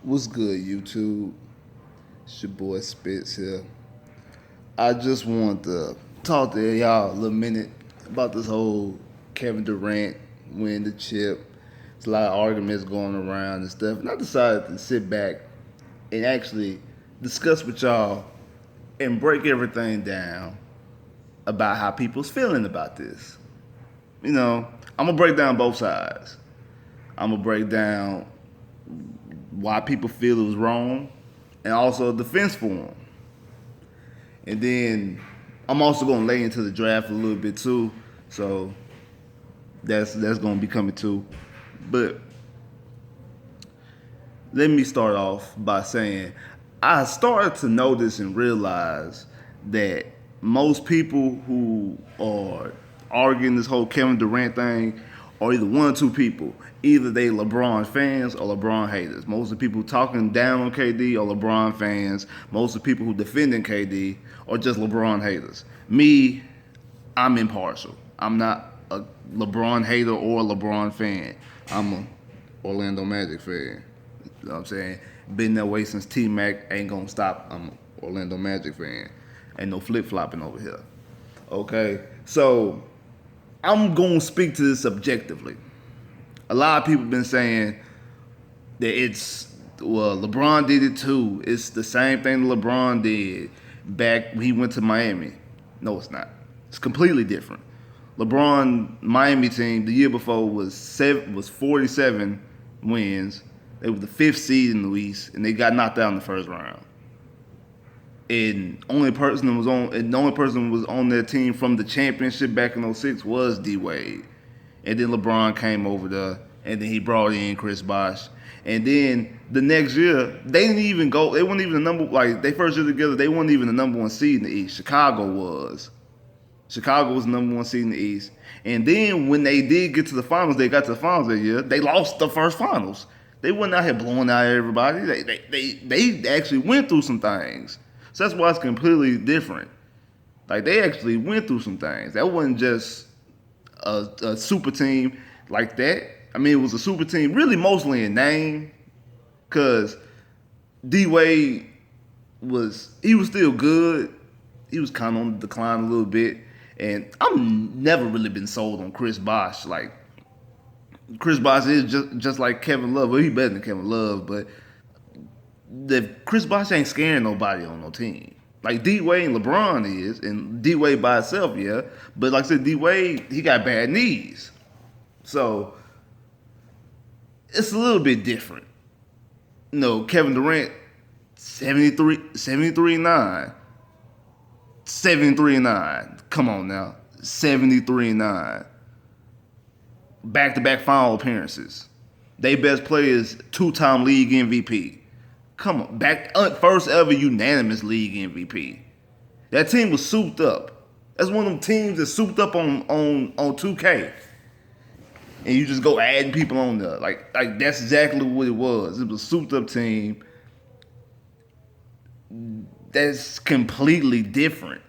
What's good, YouTube? It's your boy Spitz here. I just want to talk to y'all a little minute about this whole Kevin Durant winning the chip. There's a lot of arguments going around and stuff. And I decided to sit back and actually discuss with y'all and break everything down about how people's feeling about this. I'm gonna break down both sides. I'm gonna break down why people feel it was wrong and also a defense for him. And then I'm also gonna lay into the draft a little bit too. So that's gonna be coming too. But let me start off by saying I started to notice and realize that most people who are arguing this whole Kevin Durant thing are either one or two people. Either they LeBron fans or LeBron haters. Most of the people talking down on KD are LeBron fans. Most of the people who defending KD are just LeBron haters. Me, I'm impartial. I'm not a LeBron hater or a LeBron fan. I'm a Orlando Magic fan. You know what I'm saying? Been that way since T Mac. Ain't gonna stop. I'm an Orlando Magic fan. Ain't no flip flopping over here. Okay, so I'm gonna speak to this objectively. A lot of people been saying that LeBron did it too. It's the same thing LeBron did back when he went to Miami. No, it's not. It's completely different. LeBron Miami team the year before was 47 wins. They were the fifth seed in the East, and they got knocked out in the first round. And the only person who was on their team from the championship back in '06 was D Wade. And then LeBron came over there, and then he brought in Chris Bosh. And then the next year, they didn't even go. They weren't even the number like they first year together. They weren't even the number one seed in the East. Chicago was. Chicago was the number one seed in the East. And then when they did get to the finals, they got to the finals that year. They lost the first finals. They went out here blowing out everybody. They actually went through some things. So that's why it's completely different. Like they actually went through some things. That wasn't just a super team like that. I mean, it was a super team, really mostly in name, because D Wade was still good. He was kind of on the decline a little bit, and I've never really been sold on Chris Bosh. Like Chris Bosh is just like Kevin Love. Well, he better than Kevin Love, but the Chris Bosh ain't scaring nobody on no team. Like D Wade and LeBron is, and D Wade by itself, yeah. But like I said, D Wade, he got bad knees. So it's a little bit different. Kevin Durant, 73-9. 73-9. Come on now. 73-9. Back-to-back final appearances. They best players, two-time league MVP. Come on, first ever unanimous league MVP. That team was souped up. That's one of them teams that's souped up on 2K. And you just go adding people on there. Like that's exactly what it was. It was a souped up team that's completely different.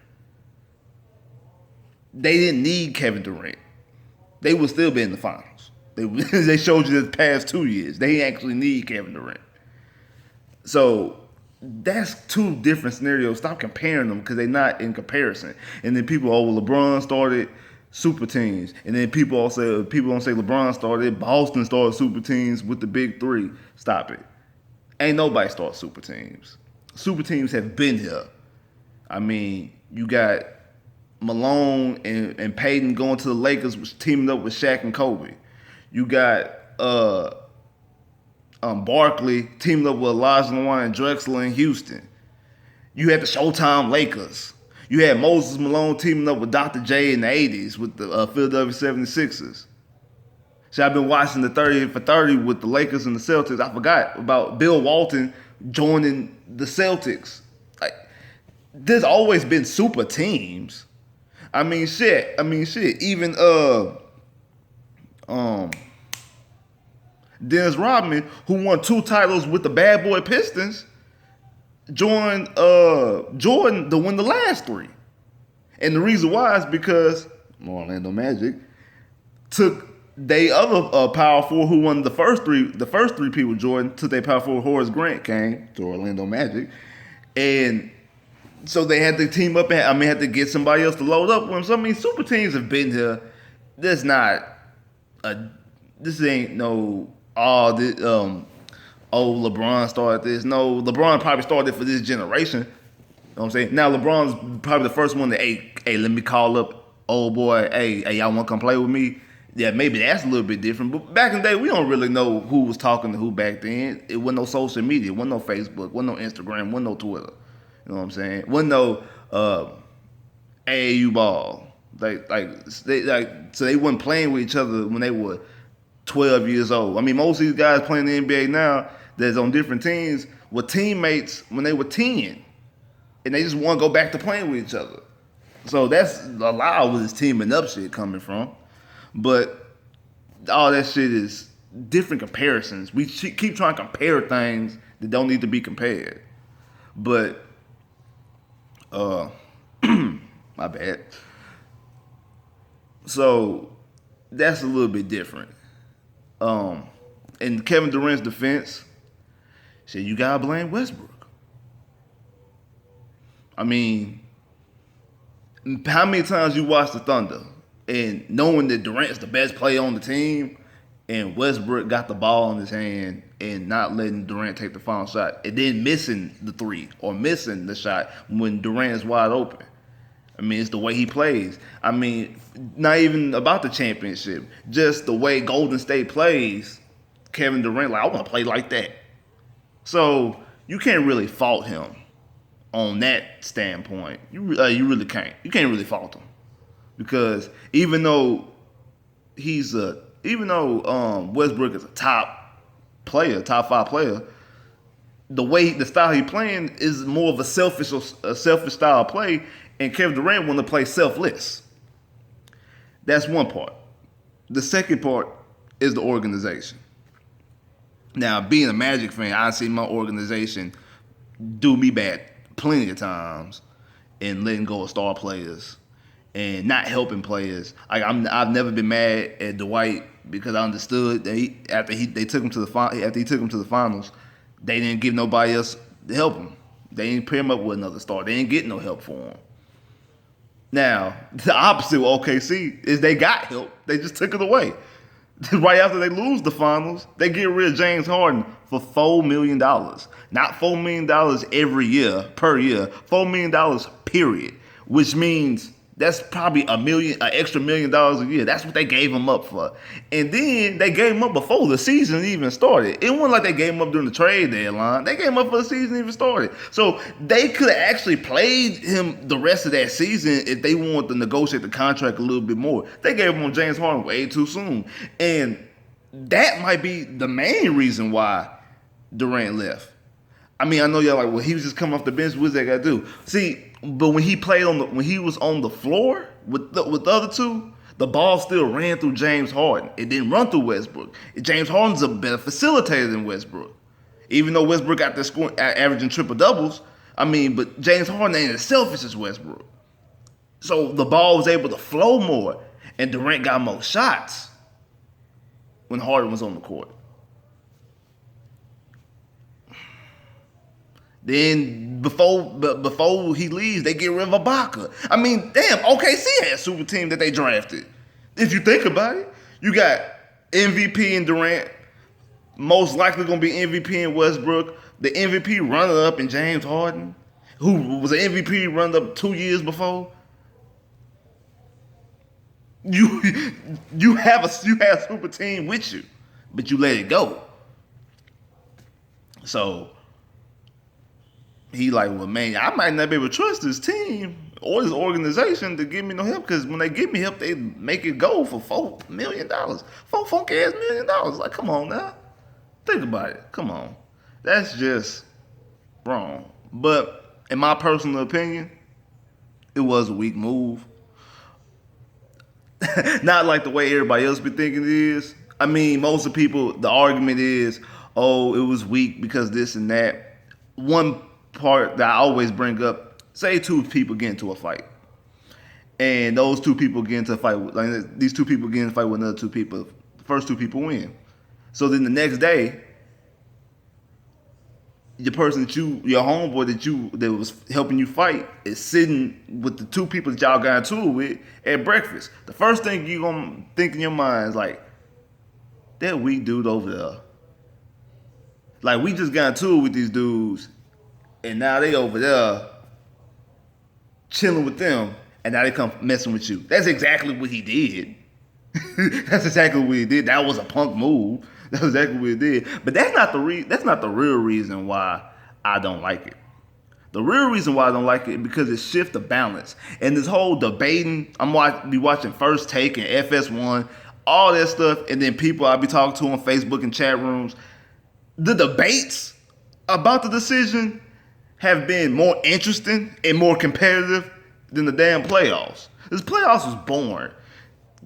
They didn't need Kevin Durant. They would still be in the finals. They showed you the past 2 years. They actually need Kevin Durant. So that's two different scenarios. Stop comparing them because they're not in comparison. And then people, LeBron started super teams, and then people don't say LeBron started. Boston started super teams with the big three. Stop it. Ain't nobody start super teams. Super teams have been here. I mean, you got Malone and Peyton going to the Lakers, was teaming up with Shaq and Kobe. You got Barkley teamed up with Olajuwon and Drexler in Houston. You had the Showtime Lakers. You had Moses Malone teaming up with Dr. J in the 80s with the Philadelphia 76ers. So I've been watching the 30 for 30 with the Lakers and the Celtics. I forgot about Bill Walton joining the Celtics. Like, there's always been super teams. I mean, shit. Even Dennis Rodman, who won 2 titles with the Bad Boy Pistons, joined Jordan to win the last 3. And the reason why is because Orlando Magic took they other power forward who won the first three people, Jordan, took their power forward. Horace Grant came to Orlando Magic, and so they had to team up and had to get somebody else to load up with them. So I mean, super teams have been here. This not a this ain't no this LeBron started this. No, LeBron probably started for this generation. You know what I'm saying? Now LeBron's probably the first one to hey, let me call up old boy, hey, y'all wanna come play with me? Yeah, maybe that's a little bit different. But back in the day, we don't really know who was talking to who back then. It wasn't no social media, wasn't no Facebook, wasn't no Instagram, wasn't no Twitter. You know what I'm saying? Wasn't no AAU ball. So they wasn't playing with each other when they were 12 years old. I mean, most of these guys playing in the NBA now that's on different teams were teammates when they were 10. And they just want to go back to playing with each other. So that's a lot of this teaming up shit coming from. But all that shit is different comparisons. We keep trying to compare things that don't need to be compared. But, my bad. So that's a little bit different. In Kevin Durant's defense, said you gotta blame Westbrook. I mean, how many times you watch the Thunder and knowing that Durant's the best player on the team and Westbrook got the ball in his hand and not letting Durant take the final shot and then missing the three or missing the shot when Durant's wide open. I mean, it's the way he plays. I mean, not even about the championship, just the way Golden State plays. Kevin Durant, like, I want to play like that. So you can't really fault him on that standpoint. You really can't. You can't really fault him because even though Westbrook is a top player, top 5 player, the style he's playing is more of a selfish style of play. And Kevin Durant want to play selfless. That's one part. The second part is the organization. Now, being a Magic fan, I've seen my organization do me bad plenty of times in letting go of star players and not helping players. I've never been mad at Dwight because I understood that after he took him to the finals, they didn't give nobody else to help him. They didn't pair him up with another star. They didn't get no help for him. Now, the opposite with OKC is they got help. They just took it away. Right after they lose the finals, they get rid of James Harden for $4 million. Not $4 million per year, $4 million period, which means that's probably an extra $1 million a year. That's what they gave him up for. And then they gave him up before the season even started. It wasn't like they gave him up during the trade deadline. They gave him up before the season even started. So they could have actually played him the rest of that season if they wanted to negotiate the contract a little bit more. They gave him on James Harden way too soon. And that might be the main reason why Durant left. I mean, I know y'all like, well, he was just coming off the bench. What's that got to do? See, but when he was on the floor with the other two, the ball still ran through James Harden. It didn't run through Westbrook. James Harden's a better facilitator than Westbrook. Even though Westbrook got there scoring, averaging triple doubles, I mean, but James Harden ain't as selfish as Westbrook. So the ball was able to flow more, and Durant got more shots when Harden was on the court. Then before he leaves, they get rid of Ibaka. I mean, damn, OKC had a super team that they drafted. If you think about it, you got MVP in Durant, most likely going to be MVP in Westbrook, the MVP runner-up in James Harden, who was an MVP runner-up 2 years before. You have a super team with you, but you let it go. So he like, well, man, I might not be able to trust this team or this organization to give me no help because when they give me help, they make it go for $4 million. $4 funky ass $1 million. Like, come on now. Think about it. Come on. That's just wrong. But in my personal opinion, it was a weak move. Not like the way everybody else be thinking it is. I mean, most of the people, the argument is, oh, it was weak because this and that. One part that I always bring up, say two people get into a fight. And those two people get into a fight, like these two people get in a fight with another two people First two people win. So then the next day, the person that your homeboy that was helping you fight is sitting with the two people that y'all got into it with at breakfast. The first thing you gonna think in your mind is like, that weak dude over there. Like, we just got into it with these dudes, and now they over there chilling with them, and now they come messing with you. That's exactly what he did. That's exactly what he did. That was a punk move. That's exactly what he did. But that's not the real reason why I don't like it. The real reason why I don't like it is because it shifts the balance. And this whole debating, be watching First Take and FS1, all that stuff, and then people I'll be talking to on Facebook and chat rooms. The debates about the decision have been more interesting and more competitive than the damn playoffs. This playoffs was boring.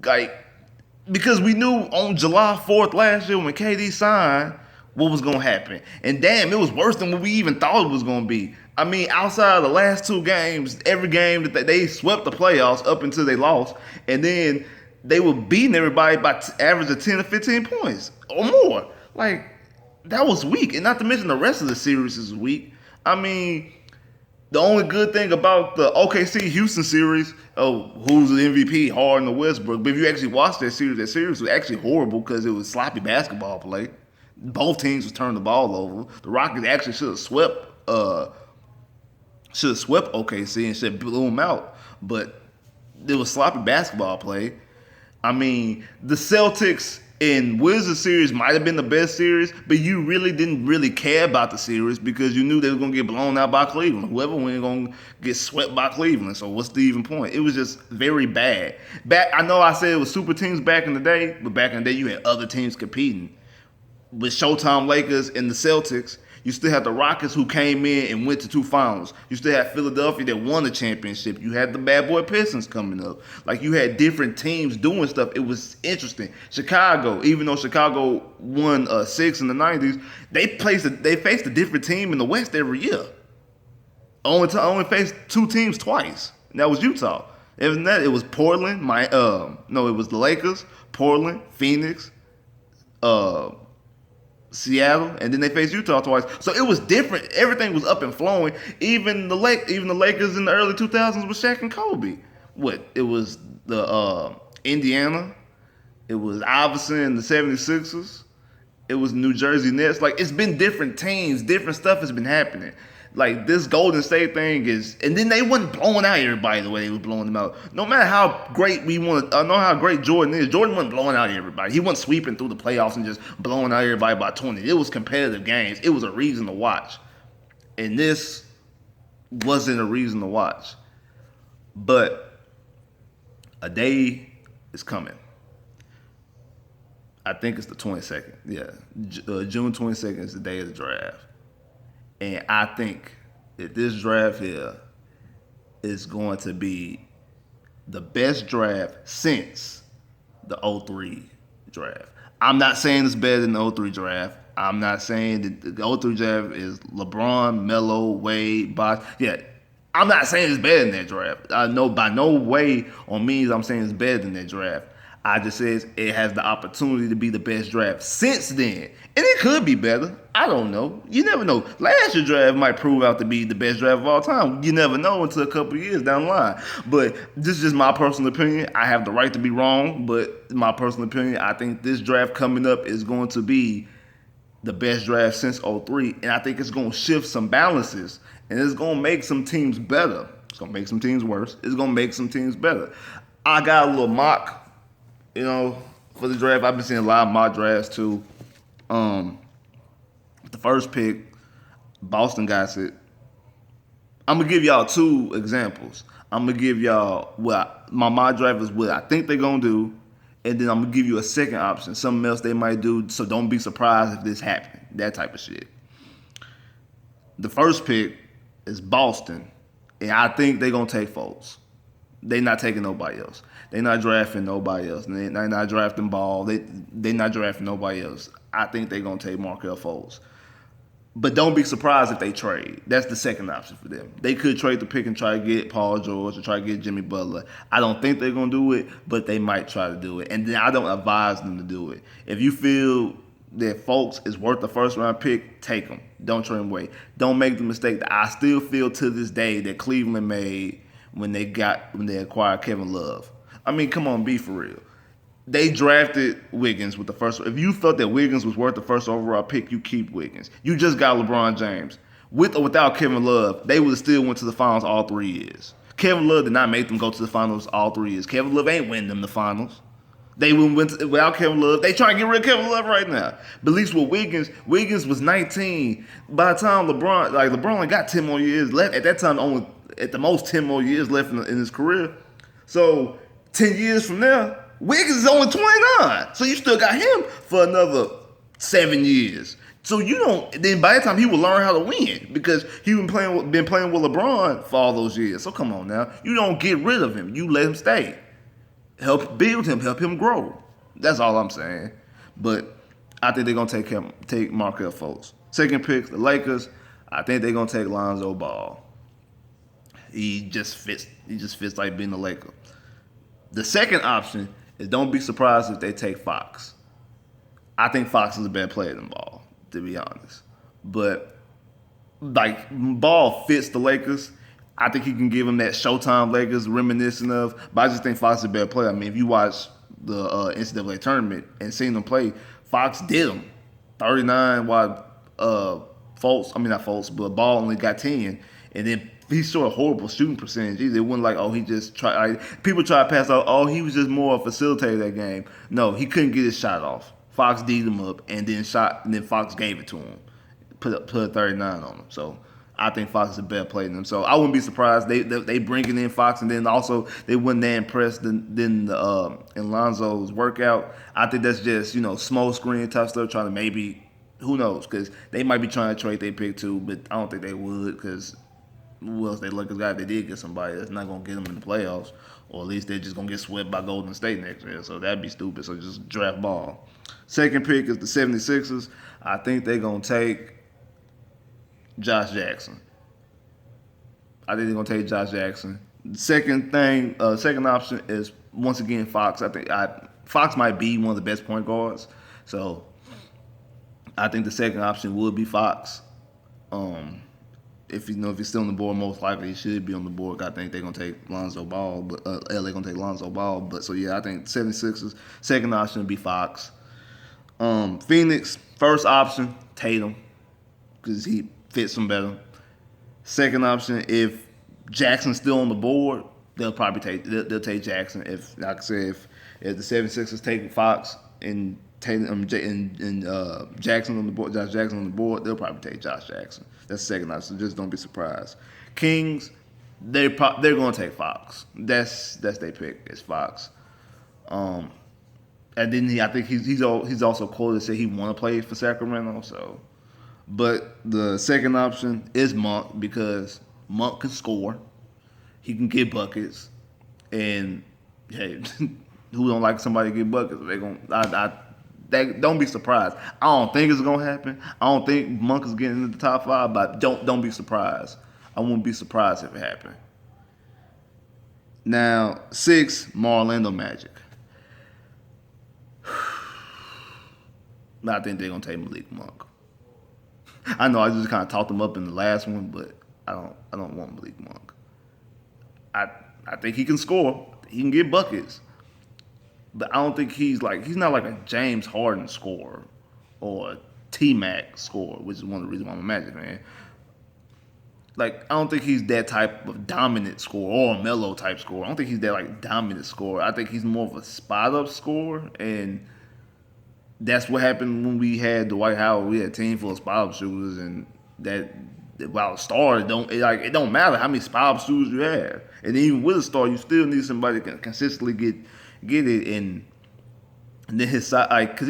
Like, because we knew on July 4th last year when KD signed what was going to happen. And damn, it was worse than what we even thought it was going to be. I mean, outside of the last two games, every game that they swept the playoffs up until they lost. And then they were beating everybody by average of 10 or 15 points or more. Like, that was weak. And not to mention the rest of the series is weak. I mean, the only good thing about the OKC Houston series, who's the MVP, Harden or Westbrook, but if you actually watch that series was actually horrible because it was sloppy basketball play. Both teams was turning the ball over. The Rockets actually should have swept OKC and should have blew them out, but it was sloppy basketball play. I mean, the Celtics and Wizards series might have been the best series, but you really didn't really care about the series because you knew they were going to get blown out by Cleveland. Whoever went going to get swept by Cleveland. So what's the even point? It was just very bad. I know I said it was super teams back in the day, but back in the day you had other teams competing. With Showtime Lakers and the Celtics, you still had the Rockets who came in and went to two finals. You still had Philadelphia that won the championship. You had the Bad Boy Pistons coming up. Like, you had different teams doing stuff. It was interesting. Chicago, even though Chicago won 6 in the 90s, they faced a different team in the West every year. Only faced two teams twice. And that was Utah. It was Portland. It was the Lakers, Portland, Phoenix, Seattle, and then they faced Utah twice. So it was different. Everything was up and flowing. Even the Lakers in the early 2000s with Shaq and Kobe. It was the Indiana. It was Iverson and the 76ers. It was New Jersey Nets. Like, it's been different teams. Different stuff has been happening. Like, this Golden State thing is, and then they wasn't blowing out everybody the way they was blowing them out. No matter how great how great Jordan is, Jordan wasn't blowing out everybody. He wasn't sweeping through the playoffs and just blowing out everybody by 20. It was competitive games. It was a reason to watch. And this wasn't a reason to watch. But a day is coming. I think it's the 22nd. Yeah. June 22nd is the day of the draft. And I think that this draft here is going to be the best draft since the 03 draft. I'm not saying it's better than the 03 draft. I'm not saying that the 03 draft is LeBron, Melo, Wade, Bosh. Yeah, I'm not saying it's better than that draft. I know by no way on means I'm saying it's better than that draft. I just says it has the opportunity to be the best draft since then. And it could be better. I don't know. You never know. Last year's draft might prove out to be the best draft of all time. You never know until a couple of years down the line. But this is just my personal opinion. I have the right to be wrong, but my personal opinion, I think this draft coming up is going to be the best draft since 03. And I think it's going to shift some balances. And it's going to make some teams better. It's going to make some teams worse. It's going to make some teams better. I got a little mock, for the draft. I've been seeing a lot of mock drafts too. The first pick, Boston got it. I'm gonna give y'all two examples. I'm gonna give y'all my mock draft is what I think they're gonna do, and then I'm gonna give you a second option, something else they might do. So don't be surprised if this happens. That type of shit. The first pick is Boston, and I think they're gonna take Fultz. They're not taking nobody else. They're not drafting nobody else. They're not drafting Ball. They're not drafting nobody else. I think they're going to take Markelle Fultz. But don't be surprised if they trade. That's the second option for them. They could trade the pick and try to get Paul George or try to get Jimmy Butler. I don't think they're gonna do it, but they might try to do it. And then I don't advise them to do it. If you feel that Fultz is worth the first round pick, take him. Don't trade him away. Don't make the mistake that I still feel to this day that Cleveland made when they acquired Kevin Love. I mean, come on, be for real. They drafted Wiggins with the first. If you thought that Wiggins was worth the first overall pick, you keep Wiggins. You just got LeBron James. With or without Kevin Love, they would have still went to the finals all 3 years. Kevin Love did not make them go to the finals all 3 years. Kevin Love ain't winning them the finals. They without Kevin Love. They trying to get rid of Kevin Love right now. But at least with Wiggins was 19. By the time LeBron only got 10 more years left. At that time, only at the most 10 more years left in his career. So 10 years from now, Wiggins is only 29, so you still got him for another 7 years. So you don't. Then by that time he will learn how to win because he been playing with LeBron for all those years. So come on now, you don't get rid of him. You let him stay. Help build him. Help him grow. That's all I'm saying. But I think they're gonna take Markelle Fultz. Second pick, the Lakers. I think they're gonna take Lonzo Ball. He just fits. He just fits like being a Laker. The second option is don't be surprised if they take Fox. I think Fox is a better player than Ball, to be honest. But like Ball fits the Lakers. I think he can give them that Showtime Lakers reminiscent of. But I just think Fox is a better player. I mean, if you watch the NCAA tournament and seen them play, Fox did them 39 while not Fultz, but Ball only got 10, and then he showed a horrible shooting percentage. It wasn't like, he just tried. People try to pass out, he was just more a facilitator that game. No, he couldn't get his shot off. Fox D'd him up and then Fox gave it to him. Put a 39 on him. So I think Fox is a better player than him. So I wouldn't be surprised they bringing in Fox, and then also they wasn't that impressed in Lonzo's workout. I think that's just small screen type stuff, trying to maybe, who knows, because they might be trying to trade their pick too, but I don't think they would, because who else they look as guy if they did get somebody that's not gonna get them in the playoffs, or at least they're just gonna get swept by Golden State next year. So that'd be stupid. So just draft Ball. Second pick is the 76ers. I think they're gonna take Josh Jackson. I think they're gonna take Josh Jackson. The second option is once again Fox. I think Fox might be one of the best point guards. So I think the second option would be Fox. If he's still on the board, most likely he should be on the board. I think they're gonna take Lonzo Ball, but LA gonna take Lonzo Ball. But so yeah, I think 76ers second option would be Fox. Phoenix first option Tatum, because he fits them better. Second option, if Jackson's still on the board, they'll take Jackson. If, like I said, if the 76ers take Fox and Tatum and Jackson on the board, Josh Jackson on the board, they'll probably take Josh Jackson. That's the second option. So just don't be surprised. Kings, they're going to take Fox. That's their pick. It's Fox. And then I think he's also quoted to say he want to play for Sacramento. So, but the second option is Monk, because Monk can score. He can get buckets, and hey, who don't like somebody to get buckets? Don't be surprised. I don't think it's gonna happen. I don't think Monk is getting into the top 5, but don't be surprised. I wouldn't be surprised if it happened. Now 6, Orlando Magic. I think they're gonna take Malik Monk. I know I just kind of talked him up in the last one, but I don't want Malik Monk. I think he can score. He can get buckets. But I don't think he's not like a James Harden scorer or a T-Mac scorer, which is one of the reasons why I'm a Magic fan. Like, I don't think he's that type of dominant scorer or a Melo type scorer. I don't think he's that dominant scorer. I think he's more of a spot-up scorer, and that's what happened when we had Dwight Howard. We had a team full of spot-up shooters, and while a star, it don't matter how many spot-up shooters you have. And even with a star, you still need somebody that can consistently get it, and then his side, because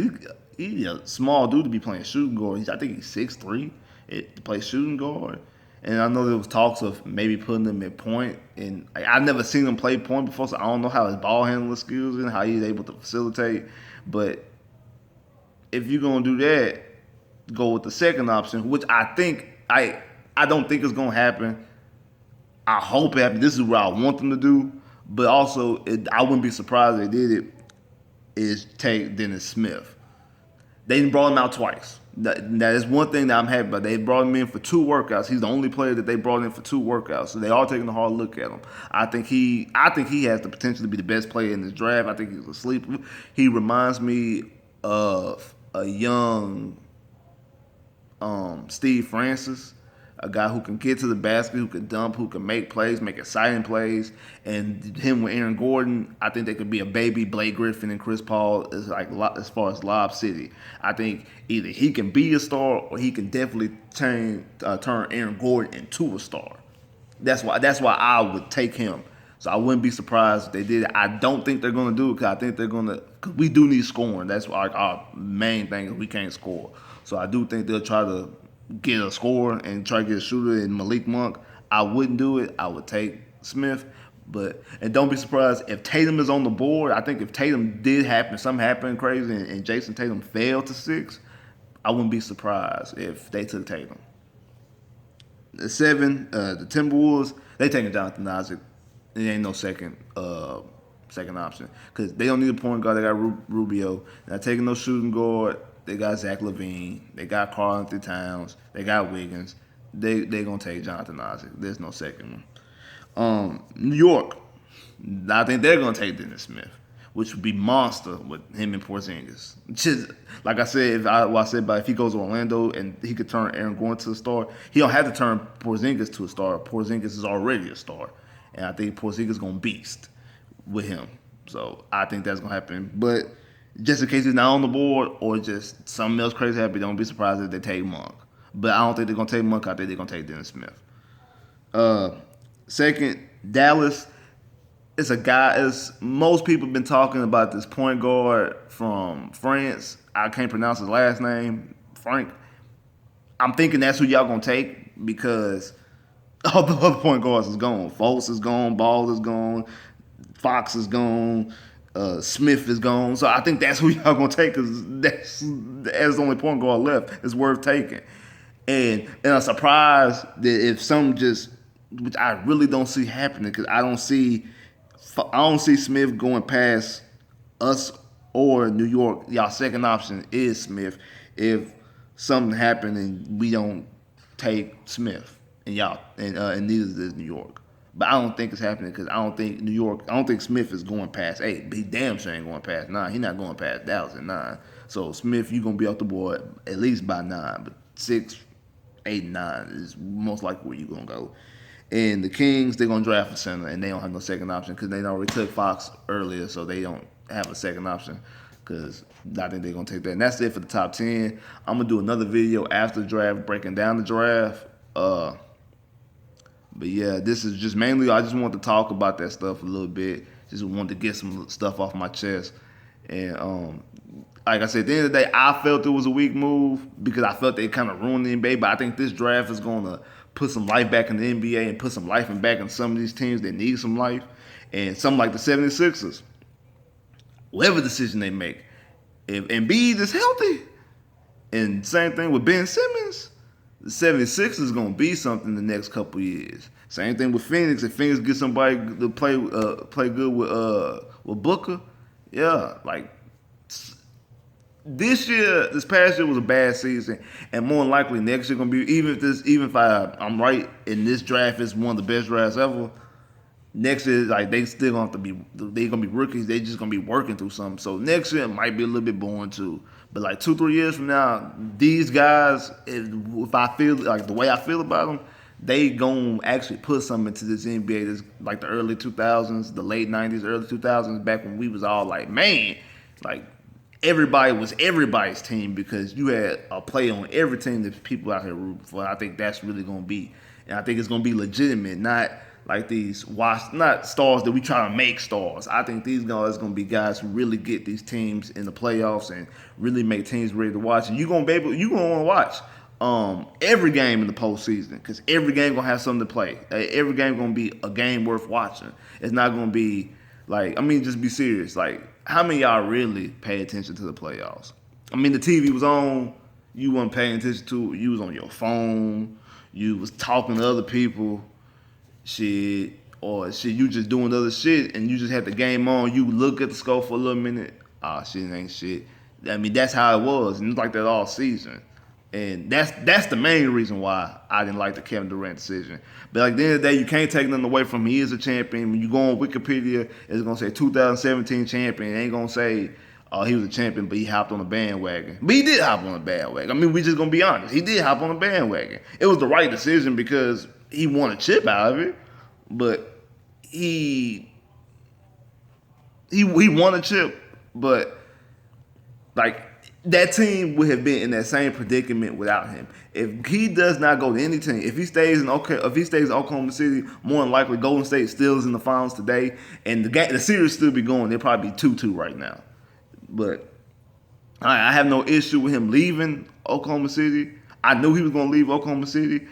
he's a small dude to be playing shooting guard. I think he's 6'3" to play shooting guard. And I know there was talks of maybe putting him at point, and I've never seen him play point before, so I don't know how his ball handling skills and how he's able to facilitate. But if you're gonna do that, go with the second option, which I don't think is gonna happen. I hope it happens. This is what I want them to do, but also I wouldn't be surprised if they did it. Is take Dennis Smith. They brought him out twice. That is one thing that I'm happy about. They brought him in for 2 workouts. He's the only player that they brought in for 2 workouts. So they are taking a hard look at him. I think he has the potential to be the best player in this draft. I think he's a sleeper. He reminds me of a young Steve Francis, a guy who can get to the basket, who can dump, who can make plays, make exciting plays. And him with Aaron Gordon, I think they could be a baby Blake Griffin and Chris Paul as far as Lob City. I think either he can be a star or he can definitely turn Aaron Gordon into a star. That's why I would take him. So I wouldn't be surprised if they did it. I don't think they're going to do it because I think they're going to – because we do need scoring. That's our main thing is we can't score. So I do think they'll try to get a scorer and try to get a shooter in Malik Monk. I wouldn't do it. I would take Smith. And don't be surprised if Tatum is on the board. I think if Tatum did happen, something happened crazy, and Jason Tatum fell to 6, I wouldn't be surprised if they took Tatum. The 7, the Timberwolves, they taking Jonathan Isaac. There ain't no second option because they don't need a point guard. They got Rubio. They're not taking no shooting guard. They got Zach LaVine. They got Karl-Anthony Towns. They got Wiggins. They gonna take Jonathan Isaac. There's no second one. New York, I think they're gonna take Dennis Smith, which would be monster with him and Porzingis. Just like I said, if he goes to Orlando and he could turn Aaron Gordon to a star, he don't have to turn Porzingis to a star. Porzingis is already a star, and I think Porzingis gonna beast with him. So I think that's gonna happen, but. Just in case he's not on the board or just something else crazy happen, don't be surprised if they take Monk. But I don't think they're going to take Monk. I think they're going to take Dennis Smith. Second, Dallas is a guy, as most people have been talking about this point guard from France. I can't pronounce his last name, Frank. I'm thinking that's who y'all going to take because all the other point guards is gone. Fultz is gone. Ball is gone. Fox is gone. Smith is gone, so I think that's who y'all gonna take because that's the only point guard left. It's worth taking, and I'm surprised that if some which I really don't see happening because I don't see Smith going past us or New York. Y'all second option is Smith. If something happened and we don't take Smith and neither does New York. But I don't think it's happening because I don't think Smith is going past 8. But he damn sure ain't going past 9. He's not going past Dallas at 9. So Smith, you're going to be off the board at least by 9. But 6, 8, 9 is most likely where you're going to go. And the Kings, they're going to draft a center, and they don't have no second option because they already took Fox earlier, so they don't have a second option because I think they're going to take that. And that's it for the top 10. I'm going to do another video after the draft, breaking down the draft. But yeah, this is just mainly, I just wanted to talk about that stuff a little bit. Just wanted to get some stuff off my chest. And like I said, at the end of the day, I felt it was a weak move because I felt they kind of ruined the NBA. But I think this draft is going to put some life back in the NBA and put some life back in some of these teams that need some life. And something like the 76ers, whatever decision they make, if Embiid is healthy, and same thing with Ben Simmons, the 76ers is going to be something in the next couple years. Same thing with Phoenix. If Phoenix gets somebody to play good with Booker, yeah, like this past year was a bad season, and more than likely next year going to be even if I'm right and this draft is one of the best drafts ever. Next year, like they still gonna have to be, they gonna be rookies. They just gonna be working through something. So next year it might be a little bit boring too. But like 2-3 years from now, these guys, if I feel like the way I feel about them, they gonna actually put something into this NBA. This like the early 2000s, the late 90s, early 2000s, back when we was all like, man, like everybody was everybody's team because you had a play on every team that people out here rooting for. I think that's really gonna be, and I think it's gonna be legitimate, not like these not stars that we try to make stars. I think these guys are going to be guys who really get these teams in the playoffs and really make teams ready to watch. And you're going to want to watch every game in the postseason because every game going to have something to play. Every game going to be a game worth watching. It's not going to be like, just be serious. Like, how many of y'all really pay attention to the playoffs? The TV was on. You weren't paying attention to it. You was on your phone. You was talking to other people. Shit. Or shit, you just doing other shit and you just had the game on. You look at the score for a little minute. Ah, shit ain't shit. I mean, that's how it was. And it's like that all season. And that's the main reason why I didn't like the Kevin Durant decision. But like the end of the day, you can't take nothing away from him. He is a champion. When you go on Wikipedia, it's gonna say 2017 champion. It ain't gonna say he was a champion, but he hopped on the bandwagon. But he did hop on the bandwagon. I mean, we just gonna be honest. He did hop on the bandwagon. It was the right decision because he won a chip out of it. But he won a chip, but like that team would have been in that same predicament without him. If he does not go to any team, if he stays in Oklahoma City, more than likely Golden State still is in the finals today, and the series still be going. They'll probably be 2-2 right now. But I have no issue with him leaving Oklahoma City. I knew he was going to leave Oklahoma City.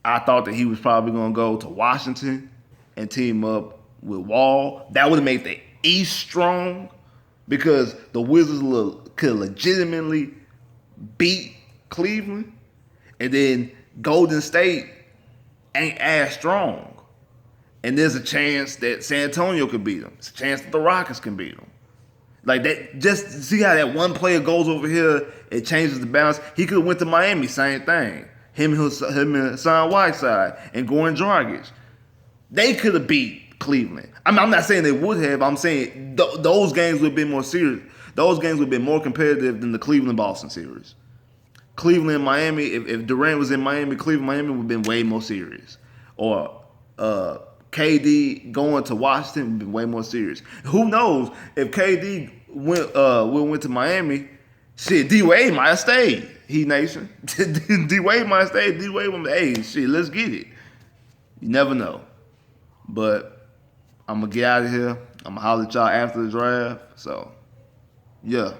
I thought that he was probably going to go to Washington and team up with Wall. That would have made the East strong because the Wizards could legitimately beat Cleveland, and then Golden State ain't as strong. And there's a chance that San Antonio could beat them. There's a chance that the Rockets can beat them. Like that, just see how that one player goes over here, it changes the balance. He could have went to Miami, same thing. Him and Hassan Whiteside and Goran Dragic. They could have beat Cleveland. I'm not saying they would have. I'm saying those games would have been more serious. Those games would have been more competitive than the Cleveland-Boston series. Cleveland and Miami, if Durant was in Miami, Miami would have been way more serious. Or KD going to Washington would have been way more serious. Who knows if KD went to Miami, shit, D-Wade might have stayed. Heat Nation. D-Wade might have stayed. D-Wade would have, hey, shit, let's get it. You never know. But I'm going to get out of here. I'm going to holler at y'all after the draft. So, yeah.